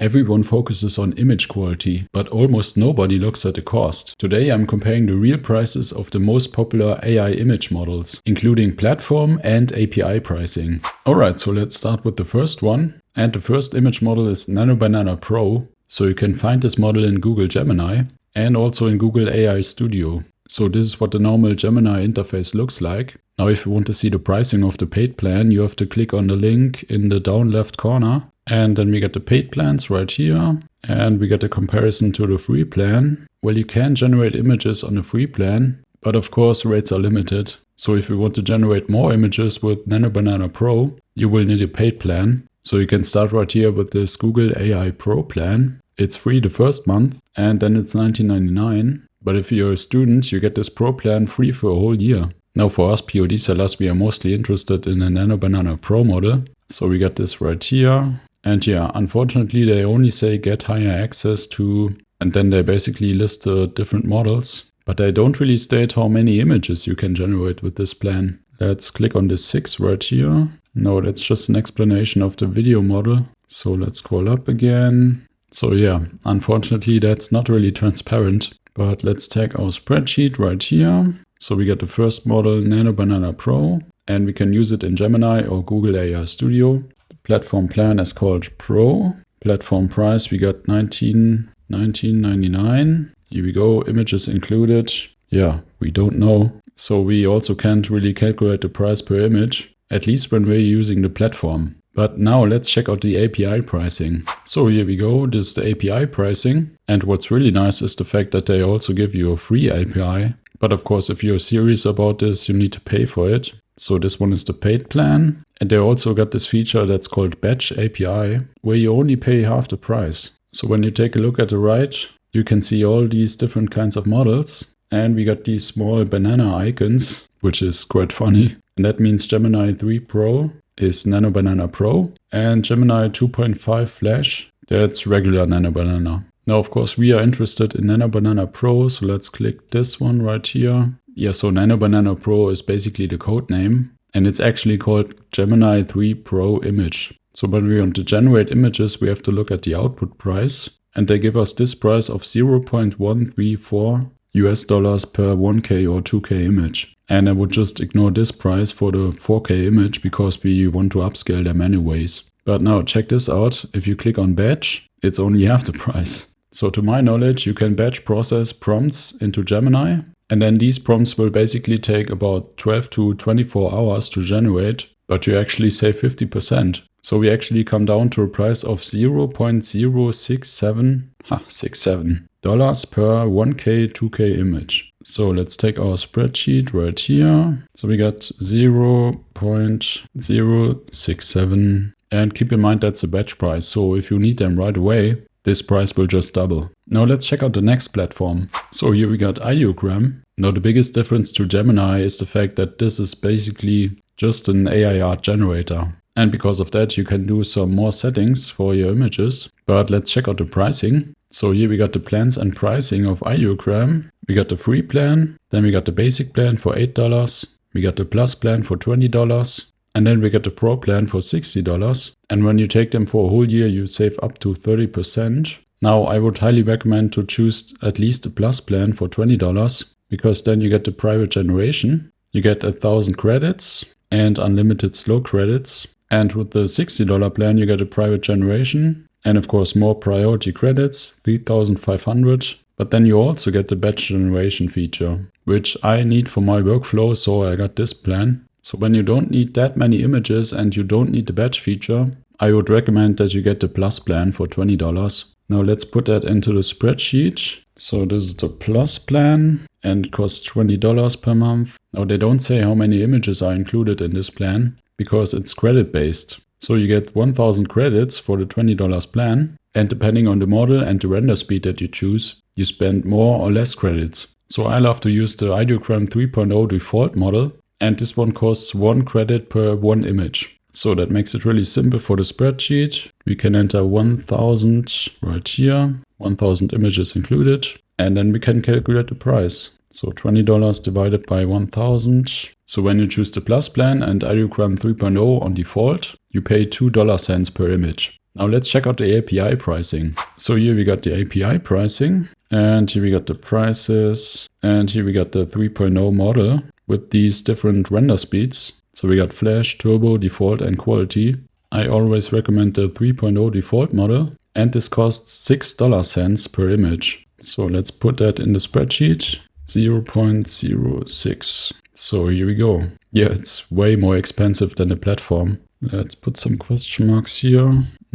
Everyone focuses on image quality, but almost nobody looks at the cost. Today I'm comparing the real prices of the most popular AI image models, including platform and API pricing. Alright, so let's start with the first one. And the first image model is Nano Pro. So you can find this model in Google Gemini and also in Google AI Studio. So this is what the normal Gemini interface looks like. Now if you want to see the pricing of the paid plan, you have to click on the link in the down left corner. And then we get the paid plans right here. And we get a comparison to the free plan. Well, you can generate images on the free plan, but of course rates are limited. So if you want to generate more images with Nano Pro, you will need a paid plan. So you can start right here with this Google AI Pro plan. It's free the first month and then it's $19.99. But if you're a student, you get this Pro plan free for a whole year. Now for us POD sellers, we are mostly interested in a Nano Pro model. So we get this right here. And yeah, unfortunately they only say get higher access to, and then they basically list the different models. But they don't really state how many images you can generate with this plan. Let's click on this 6 right here. No, that's just an explanation of the video model. So let's scroll up again. So yeah, unfortunately that's not really transparent. But let's take our spreadsheet right here. So we get the first model, Nano Pro, and we can use it in Gemini or Google AI Studio. The platform plan is called Pro. Platform price, we got $19.99. Here we go, images included. Yeah, we don't know. So we also can't really calculate the price per image, at least when we're using the platform. But now let's check out the API pricing. So here we go, this is the API pricing. And what's really nice is the fact that they also give you a free API. But of course, if you're serious about this, you need to pay for it. So this one is the paid plan. And they also got this feature that's called Batch API, where you only pay half the price. So when you take a look at the right, you can see all these different kinds of models. And we got these small banana icons, which is quite funny. And that means Gemini 3 Pro is Nano Pro, and Gemini 2.5 Flash, that's regular Nano. Now, of course, we are interested in Nano Pro, so let's click this one right here. Yeah, so Nano Pro is basically the code name, and it's actually called Gemini 3 Pro Image. So when we want to generate images, we have to look at the output price, and they give us this price of $0.134 per 1K or 2K image. And I would just ignore this price for the 4K image because we want to upscale them anyways. But now check this out. If you click on batch, it's only half the price. So to my knowledge, you can batch process prompts into Gemini. And then these prompts will basically take about 12 to 24 hours to generate. But you actually save 50%. So we actually come down to a price of $0.067 per 1K, 2K image. So let's take our spreadsheet right here. So we got 0.067, and keep in mind that's a batch price. So if you need them right away, this price will just double. Now let's check out the next platform. So here we got Ideogram. Now the biggest difference to Gemini is the fact that this is basically just an AI art generator. And because of that, you can do some more settings for your images. But let's check out the pricing. So here we got the plans and pricing of Ideogram. We got the free plan. Then we got the basic plan for $8. We got the plus plan for $20. And then we got the pro plan for $60. And when you take them for a whole year, you save up to 30%. Now I would highly recommend to choose at least the plus plan for $20, because then you get the private generation. You get 1,000 credits and unlimited slow credits. And with the $60 plan, you get a private generation. And of course, more priority credits, 3,500. But then you also get the batch generation feature, which I need for my workflow, so I got this plan. So when you don't need that many images and you don't need the batch feature, I would recommend that you get the plus plan for $20. Now let's put that into the spreadsheet. So this is the plus plan and it costs $20 per month. Now they don't say how many images are included in this plan because it's credit based. So you get 1,000 credits for the $20 plan, and depending on the model and the render speed that you choose, you spend more or less credits. So I love to use the Ideogram 3.0 default model, and this one costs 1 credit per 1 image. So that makes it really simple for the spreadsheet. We can enter 1,000 right here, 1,000 images included, and then we can calculate the price. So $20 divided by 1,000. So when you choose the Plus plan and Ideogram 3.0 on default, you pay $2 per image. Now let's check out the API pricing. So here we got the API pricing, and here we got the prices, and here we got the 3.0 model with these different render speeds. So we got Flash, Turbo, Default, and Quality. I always recommend the 3.0 default model, and this costs $6 per image. So let's put that in the spreadsheet, 0.06. So here we go. Yeah, it's way more expensive than the platform. Let's put some question marks here,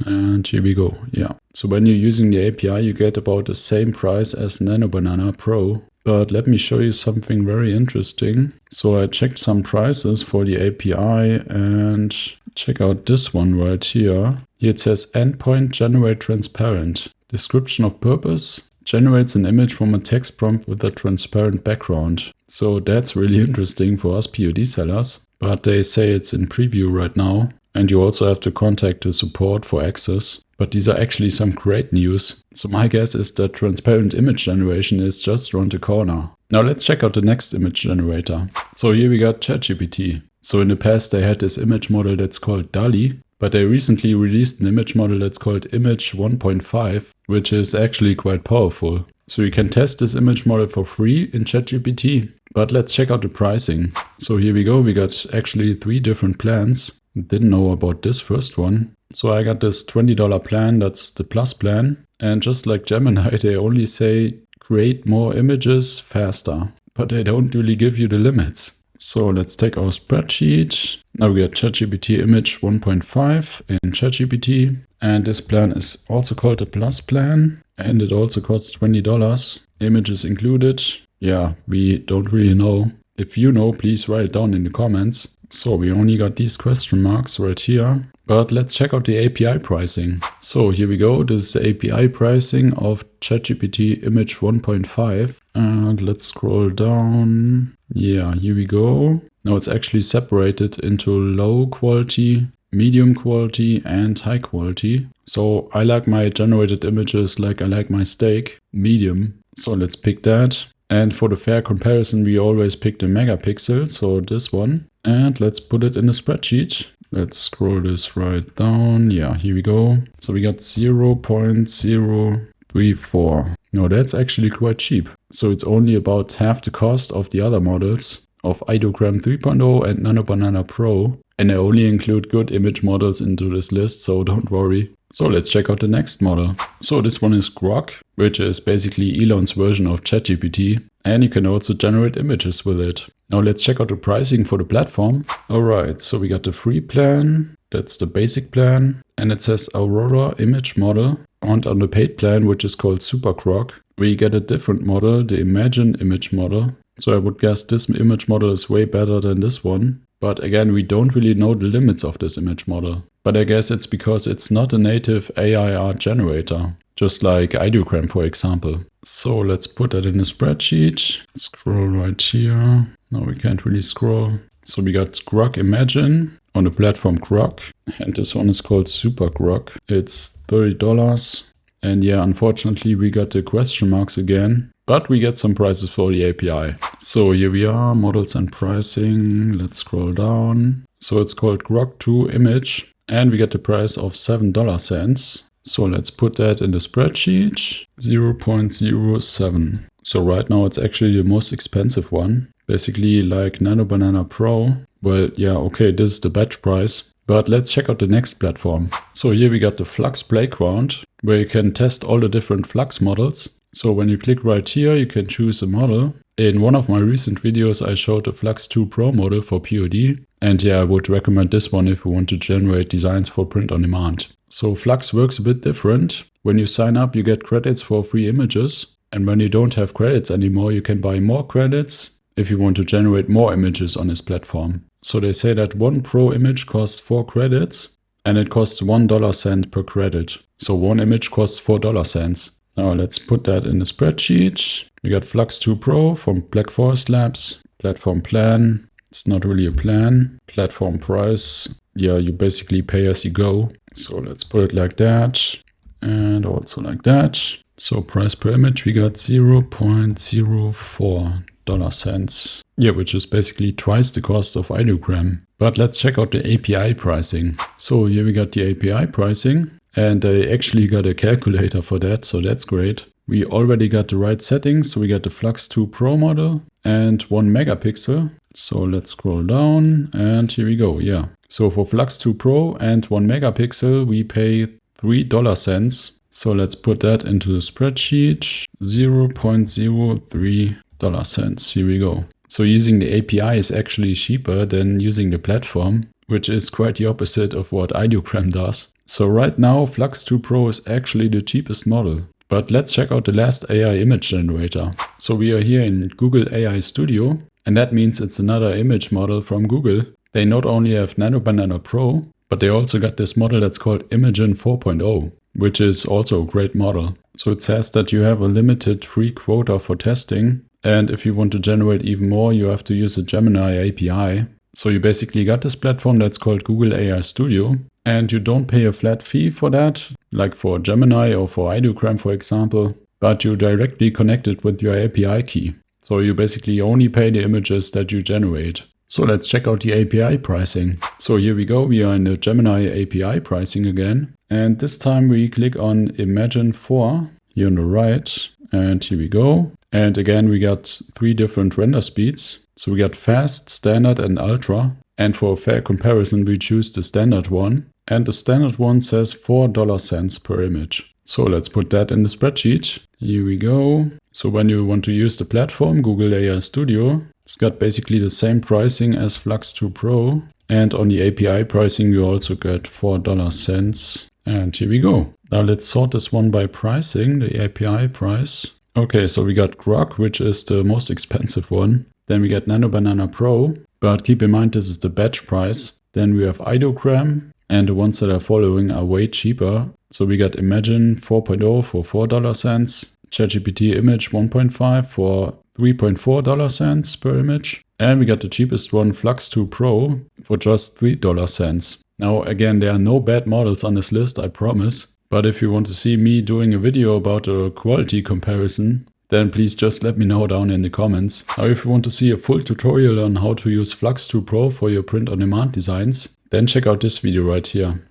and here we go. Yeah. So when you're using the API, you get about the same price as Nano Banana Pro. But let me show you something very interesting. So I checked some prices for the API and check out this one right here. Here it says endpoint generate transparent. Description of purpose generates an image from a text prompt with a transparent background. So that's really interesting for us POD sellers. But they say it's in preview right now. And you also have to contact the support for access. But these are actually some great news. So my guess is that transparent image generation is just around the corner. Now let's check out the next image generator. So here we got ChatGPT. So in the past they had this image model that's called DALL-E. But they recently released an image model that's called Image 1.5, which is actually quite powerful. So you can test this image model for free in ChatGPT. But let's check out the pricing. So here we go. We got actually 3 different plans. Didn't know about this first one. So I got this $20 plan, that's the plus plan. And just like Gemini, they only say create more images faster. But they don't really give you the limits. So let's take our spreadsheet. Now we got ChatGPT image 1.5 in ChatGPT. And this plan is also called a plus plan. And it also costs $20. Images included. Yeah, we don't really know. If you know, please write it down in the comments. So we only got these question marks right here. But let's check out the API pricing. So here we go. This is the API pricing of ChatGPT image 1.5. And let's scroll down. Yeah, here we go. Now it's actually separated into low quality, medium quality, and high quality. So I like my generated images like I like my steak, medium. So let's pick that. And for the fair comparison, we always pick the megapixel, so this one. And let's put it in the spreadsheet. Let's scroll this right down. Yeah, here we go. So we got 0.034. Now that's actually quite cheap. So it's only about half the cost of the other models of Ideogram 3.0 and Nano Banana Pro. And I only include good image models into this list, so don't worry. So let's check out the next model. So this one is Grok, which is basically Elon's version of ChatGPT. And you can also generate images with it. Now let's check out the pricing for the platform. Alright, so we got the free plan. That's the basic plan. And it says Aurora image model. And on the paid plan, which is called Super Grok, we get a different model, the Imagine image model. So I would guess this image model is way better than this one. But again, we don't really know the limits of this image model. But I guess it's because it's not a native AI art generator, just like Ideogram, for example. So let's put that in a spreadsheet. Scroll right here. No, we can't really scroll. So we got Grok Imagine on the platform Grok. And this one is called Super Grok. It's $30. And yeah, unfortunately, we got the question marks again. But we get some prices for the API. So here we are, models and pricing. Let's scroll down. So it's called Grok 2 image. And we get the price of $7. So let's put that in the spreadsheet. 0.07. So right now it's actually the most expensive one. Basically like Nano Banana Pro. Well, yeah, okay, this is the batch price. But let's check out the next platform. So here we got the Flux Playground, where you can test all the different Flux models. So when you click right here, you can choose a model. In one of my recent videos, I showed the Flux 2 Pro model for POD. And yeah, I would recommend this one if you want to generate designs for print on demand. So Flux works a bit different. When you sign up, you get credits for free images. And when you don't have credits anymore, you can buy more credits if you want to generate more images on this platform. So they say that one Pro image costs 4 credits and it costs $1 per credit. So one image costs $4. Now let's put that in the spreadsheet. We got Flux 2 Pro from Black Forest Labs. Platform plan. It's not really a plan. Platform price. Yeah, you basically pay as you go. So let's put it like that. And also like that. So price per image, we got $0.04. Yeah, which is basically twice the cost of Ideogram. But let's check out the API pricing. So here we got the API pricing. And I actually got a calculator for that, so that's great. We already got the right settings, so we got the Flux 2 Pro model and 1 megapixel. So let's scroll down and here we go, yeah. So for Flux 2 Pro and 1 megapixel, we pay $3. So let's put that into the spreadsheet, $0.03. Here we go. So using the API is actually cheaper than using the platform, which is quite the opposite of what Ideogram does. So right now, Flux 2 Pro is actually the cheapest model. But let's check out the last AI image generator. So we are here in Google AI Studio, and that means it's another image model from Google. They not only have Nano Pro, but they also got this model that's called Imagen 4.0, which is also a great model. So it says that you have a limited free quota for testing, and if you want to generate even more, you have to use a Gemini API. So you basically got this platform that's called Google AI Studio, and you don't pay a flat fee for that, like for Gemini or for Ideogram, for example, but you directly connect it with your API key. So you basically only pay the images that you generate. So let's check out the API pricing. So here we go, we are in the Gemini API pricing again. And this time we click on Imagen 4 here on the right, and here we go. And again, we got 3 different render speeds. So we got fast, standard and ultra. And for a fair comparison, we choose the standard one. And the standard one says $4 per image. So let's put that in the spreadsheet. Here we go. So when you want to use the platform, Google AI Studio, it's got basically the same pricing as Flux 2 Pro. And on the API pricing, we also get $4. And here we go. Now let's sort this one by pricing, the API price. Okay, so we got Grok, which is the most expensive one. Then we get Nano Pro, but keep in mind this is the batch price. Then we have Ideogram, and the ones that are following are way cheaper. So we got Imagen 4.0 for $4, ChatGPT Image 1.5 for $3.4 per image. And we got the cheapest one, Flux 2 Pro, for just $3. Now again, there are no bad models on this list, I promise. But if you want to see me doing a video about a quality comparison, then please just let me know down in the comments. Now if you want to see a full tutorial on how to use Flux 2 Pro for your print-on-demand designs, then check out this video right here.